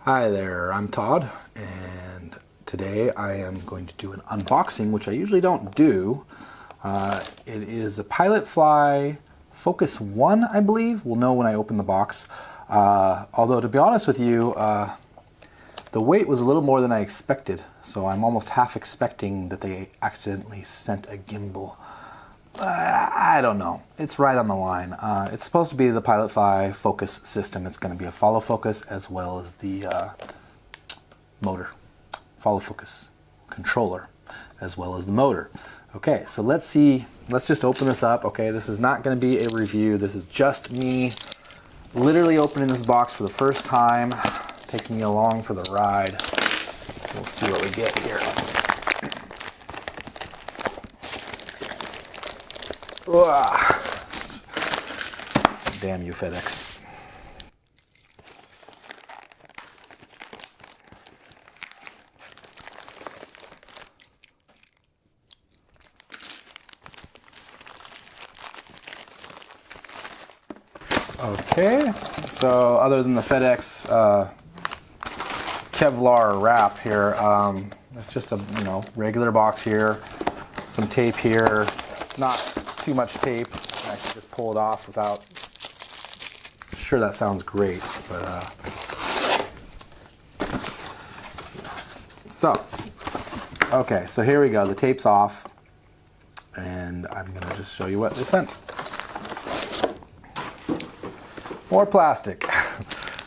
Hi there, I'm Todd, and today I am going to do an unboxing, which I usually don't do. It is a Pilotfly Focus 1, I believe. We'll know when I open the box. Although, to be honest with you, the weight was a little more than I expected, so I'm almost half expecting that they accidentally sent a gimbal. I don't know. It's right on the line. It's supposed to be the Pilotfly focus system. It's going to be a follow focus as well as the motor. Follow focus controller as well as the motor. Okay, so let's see. Let's just open this up. Okay, this is not going to be a review. This is just me literally opening this box for the first time, taking you along for the ride. We'll see what we get here. Damn you, FedEx. Okay, so other than the FedEx Kevlar wrap here, it's just a regular box here, some tape here, not too much tape. I can just pull it off without. Sure, that sounds great, but okay, so here we go. The tape's off, and I'm gonna just show you what they sent. More plastic.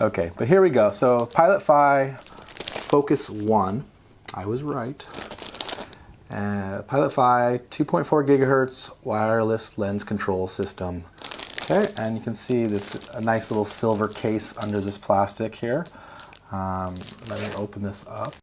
Okay, but here we go. So Pilotfly Focus 1, I was right. Pilotfly 2.4 gigahertz wireless lens control system. Okay, and you can see this a nice little silver case under this plastic here. Let me open this up.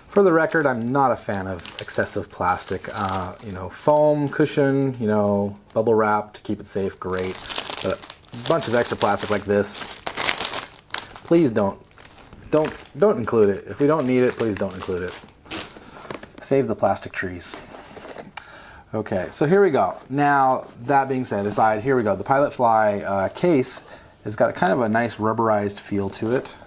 For the record, I'm not a fan of excessive plastic. Foam, cushion, bubble wrap to keep it safe, great. But a bunch of extra plastic like this, please don't include it. If we don't need it, please don't include it. Save the plastic trees. Okay, so here we go. Now, that being said, aside, here we go. The Pilotfly case has got kind of a nice rubberized feel to it.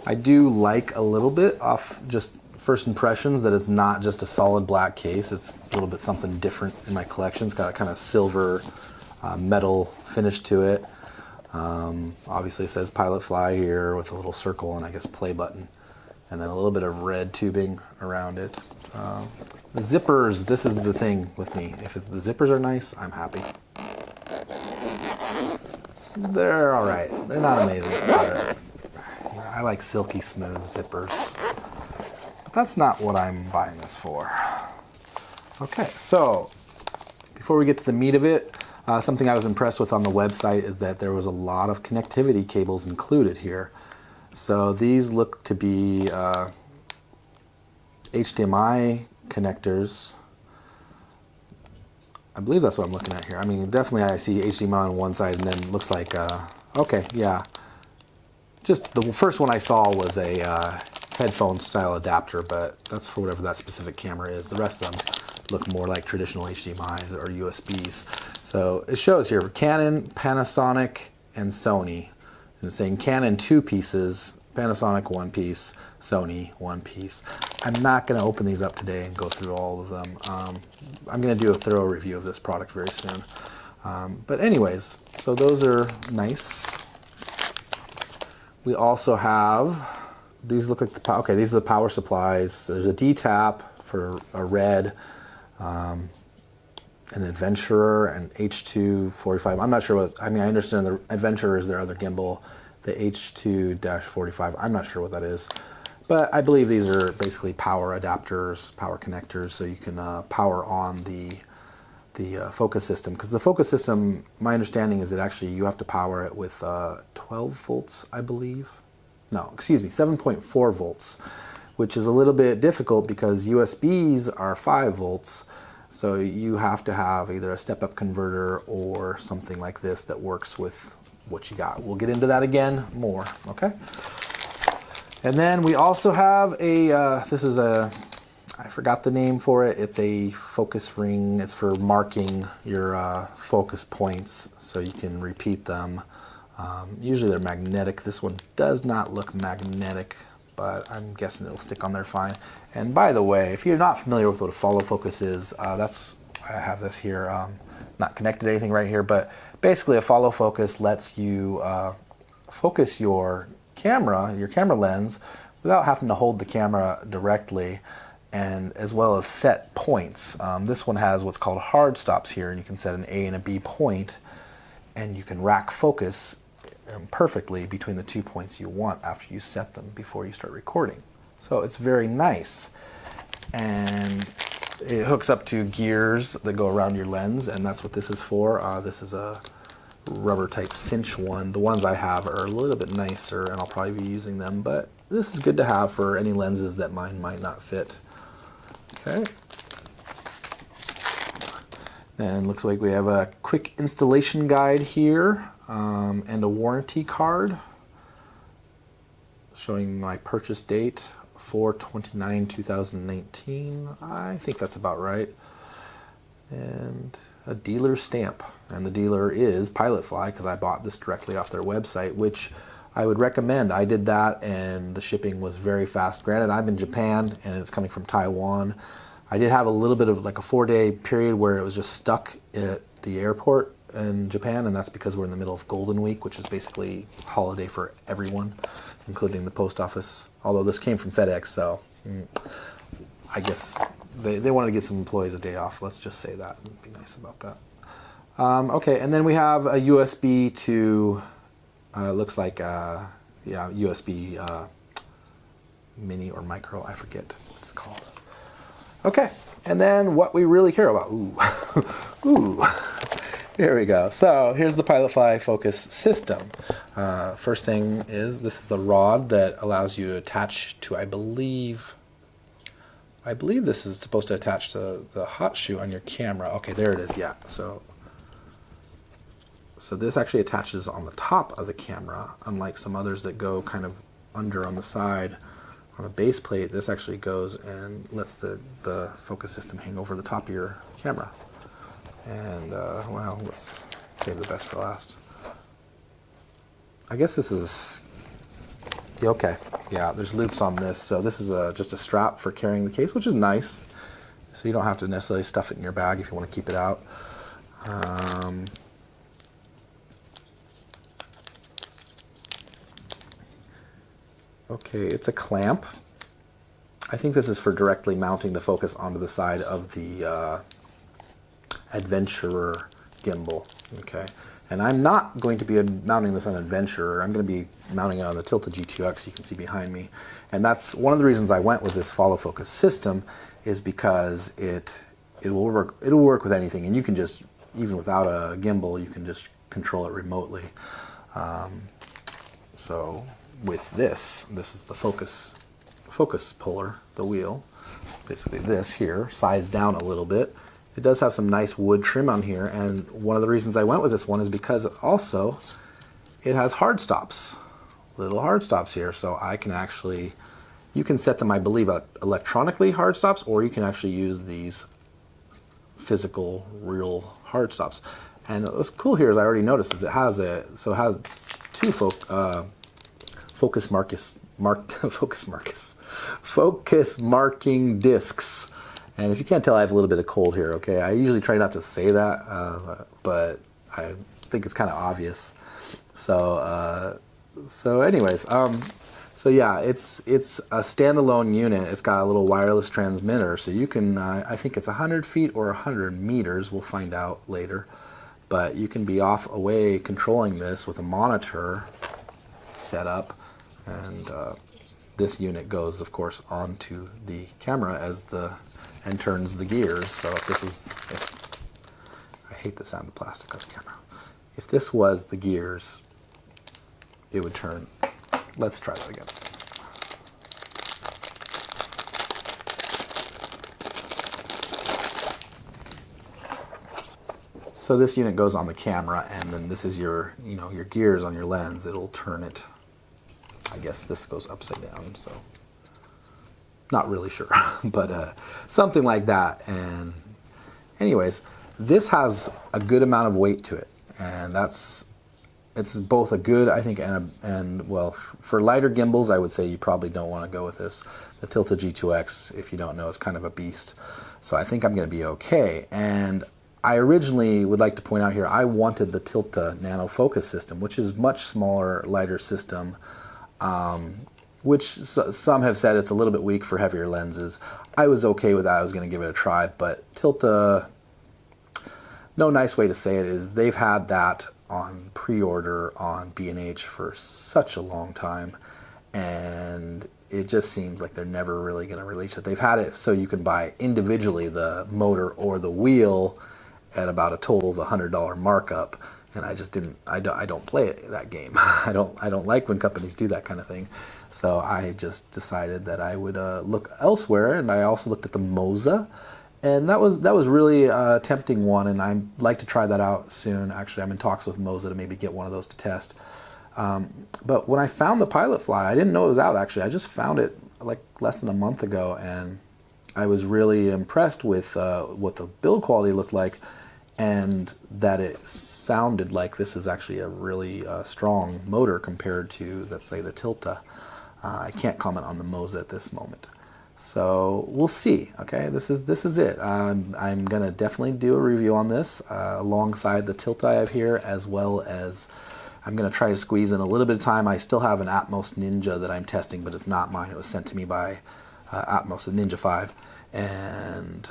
I do like a little bit off just first impressions that it's not just a solid black case. It's a little bit something different in my collection. It's got a kind of silver metal finish to it. Obviously it says Pilotfly here with a little circle and I guess play button. And then a little bit of red tubing around it. The zippers, this is the thing with me. If the zippers are nice, I'm happy. They're alright. They're not amazing. I like silky smooth zippers. But that's not what I'm buying this for. Okay, so before we get to the meat of it, something I was impressed with on the website is that there was a lot of connectivity cables included here. So these look to be HDMI connectors. I believe that's what I'm looking at here. I mean, definitely I see HDMI on one side and then it looks like, okay, yeah. Just the first one I saw was a headphone style adapter, but that's for whatever that specific camera is. The rest of them look more like traditional HDMIs or USBs. So it shows here Canon, Panasonic, and Sony. And it's saying Canon 2 pieces, Panasonic 1 piece, Sony 1 piece. I'm not going to open these up today and go through all of them. I'm going to do a thorough review of this product very soon. But anyways, so those are nice. We also have, these look like okay, these are the power supplies. There's a D-tap for a red, an Adventurer, and H245. I'm not sure what, I understand the Adventurer is their other gimbal. The H2-45, I'm not sure what that is. But I believe these are basically power adapters, power connectors, so you can power on the focus system, because the focus system, my understanding is that actually you have to power it with 12 volts, I believe. No, excuse me, 7.4 volts, which is a little bit difficult because USBs are 5 volts. So you have to have either a step-up converter or something like this that works with what you got. We'll get into that again more, okay? And then we also have a, this is a I forgot the name for it. It's a focus ring. It's for marking your focus points so you can repeat them. Usually they're magnetic. This one does not look magnetic, but I'm guessing it'll stick on there fine. And by the way, if you're not familiar with what a follow focus is, I have this here, not connected to anything right here, but basically a follow focus lets you focus your camera lens without having to hold the camera directly, and as well as set points. This one has what's called hard stops here, and you can set an A and a B point, and you can rack focus perfectly between the 2 points you want after you set them before you start recording. So it's very nice, and it hooks up to gears that go around your lens, and that's what this is for. This is a rubber type cinch one. The ones I have are a little bit nicer, and I'll probably be using them, but this is good to have for any lenses that mine might not fit. Okay. And looks like we have a quick installation guide here, and a warranty card showing my purchase date, 4/29/2019. I think that's about right. And a dealer stamp, and the dealer is Pilotfly, because I bought this directly off their website, which I would recommend. I did that, and the shipping was very fast. Granted, I'm in Japan, and it's coming from Taiwan. I did have a little bit of like a 4-day period where it was just stuck at the airport in Japan, and that's because we're in the middle of Golden Week, which is basically a holiday for everyone, including the post office. Although this came from FedEx, so I guess they wanted to give some employees a day off. Let's just say that and be nice about that. Okay, and then we have a USB to, looks like, yeah, USB mini or micro, I forget what it's called. Okay, and then what we really care about. Ooh, ooh. Here we go. So here's the Pilotfly focus system. First thing is, this is a rod that allows you to attach to, I believe this is supposed to attach to the hot shoe on your camera. Okay, there it is, yeah. So this actually attaches on the top of the camera, unlike some others that go kind of under on the side. On a base plate, this actually goes and lets the focus system hang over the top of your camera. And, well, let's save the best for last. I guess this is, okay, yeah, there's loops on this. So this is just a strap for carrying the case, which is nice. So you don't have to necessarily stuff it in your bag if you want to keep it out. Okay, it's a clamp. I think this is for directly mounting the focus onto the side of the Adventurer gimbal. Okay, and I'm not going to be mounting this on Adventurer. I'm going to be mounting it on the Tilta G2X. You can see behind me, and that's one of the reasons I went with this follow focus system, is because it will work. It'll work with anything, and you can just, even without a gimbal, you can just control it remotely. So with this is the focus puller, the wheel. Basically this here, sized down a little bit. It does have some nice wood trim on here, and one of the reasons I went with this one is because it has hard stops, little hard stops here, so I can actually, you can set them, I believe, electronically hard stops, or you can actually use these physical, real hard stops. And what's cool here is I already noticed is it has two focus marking discs. And if you can't tell, I have a little bit of cold here, okay? I usually try not to say that, but I think it's kind of obvious. So anyways, so yeah, it's a standalone unit. It's got a little wireless transmitter, so you can, I think it's 100 feet or 100 meters, we'll find out later. But you can be off away controlling this with a monitor set up, and this unit goes, of course, onto the camera and turns the gears. So I hate the sound of plastic on the camera. If this was the gears, it would turn. Let's try that again. So this unit goes on the camera, and then this is your gears on your lens. It'll turn it. I guess this goes upside down, so Not really sure, but something like that. And anyways, this has a good amount of weight to it, and it's both a good, I think, and well, for lighter gimbals, I would say you probably don't want to go with this. The Tilta G2X, if you don't know, is kind of a beast. So I think I'm going to be okay. And I originally would like to point out here, I wanted the Tilta Nano Focus system, which is much smaller, lighter system, which some have said it's a little bit weak for heavier lenses. I was okay with that. I was going to give it a try, but Tilta, no nice way to say it is they've had that on pre-order on B&H for such a long time, and it just seems like they're never really going to release it. They've had it so you can buy individually the motor or the wheel at about a total of $100 markup, and I just didn't. I don't play that game. I don't like when companies do that kind of thing. So I just decided that I would look elsewhere, and I also looked at the Moza. And that was really a tempting one, and I'd like to try that out soon. Actually, I'm in talks with Moza to maybe get one of those to test. But when I found the Pilotfly, I didn't know it was out, actually. I just found it like less than a month ago, and I was really impressed with what the build quality looked like, and that it sounded like this is actually a really strong motor compared to, let's say, the Tilta. I can't comment on the Moza at this moment. So we'll see. Okay, this is it. I'm gonna definitely do a review on this alongside the Tilta I have here, as well as I'm gonna try to squeeze in a little bit of time. I still have an Atmos Ninja that I'm testing, but it's not mine. It was sent to me by Atmos, the Ninja 5, and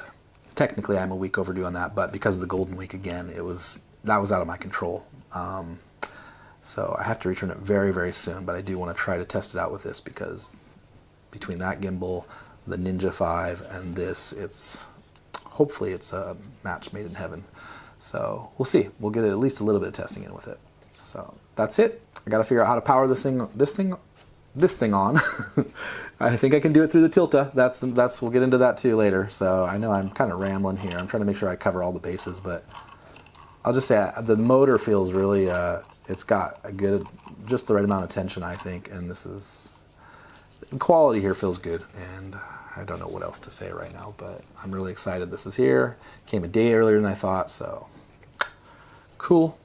technically I'm a week overdue on that. But because of the Golden Week again, that was out of my control. So I have to return it very, very soon. But I do want to try to test it out with this, because between that gimbal, the Ninja 5, and this, hopefully it's a match made in heaven. So we'll see. We'll get at least a little bit of testing in with it. So that's it. I got to figure out how to power this thing on. I think I can do it through the Tilta. We'll get into that too later. So I know I'm kind of rambling here. I'm trying to make sure I cover all the bases, but I'll just say the motor feels really, it's got just the right amount of tension, I think, and the quality here feels good, and I don't know what else to say right now, but I'm really excited this is here. Came a day earlier than I thought, so cool.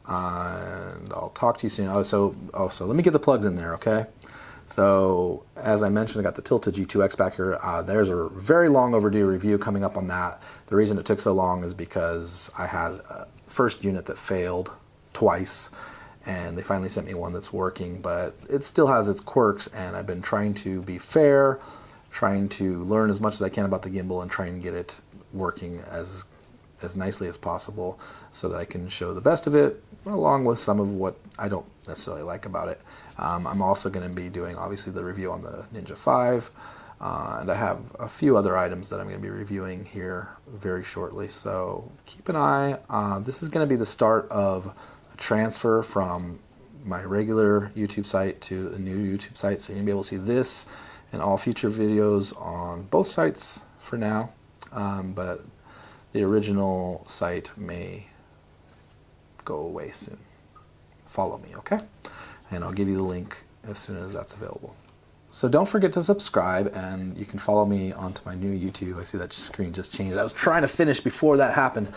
And I'll talk to you soon. So let me get the plugs in there, okay? So as I mentioned, I got the Tilta G2X back here. There's a very long overdue review coming up on that. The reason it took so long is because I had a first unit that failed twice, and they finally sent me one that's working, but it still has its quirks, and I've been trying to be fair, trying to learn as much as I can about the gimbal and trying to get it working as nicely as possible so that I can show the best of it, along with some of what I don't necessarily like about it. I'm also going to be doing, obviously, the review on the Ninja 5, and I have a few other items that I'm going to be reviewing here very shortly, so keep an eye. This is going to be the start of transfer from my regular YouTube site to a new YouTube site, so you're gonna be able to see this and all future videos on both sites for now, but the original site may go away soon. Follow me, okay? And I'll give you the link as soon as that's available. So don't forget to subscribe, and you can follow me onto my new YouTube. I see that screen just changed. I was trying to finish before that happened.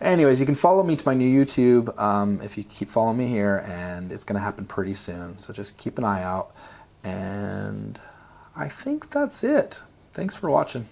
Anyways, you can follow me to my new YouTube if you keep following me here, and it's going to happen pretty soon. So just keep an eye out, and I think that's it. Thanks for watching.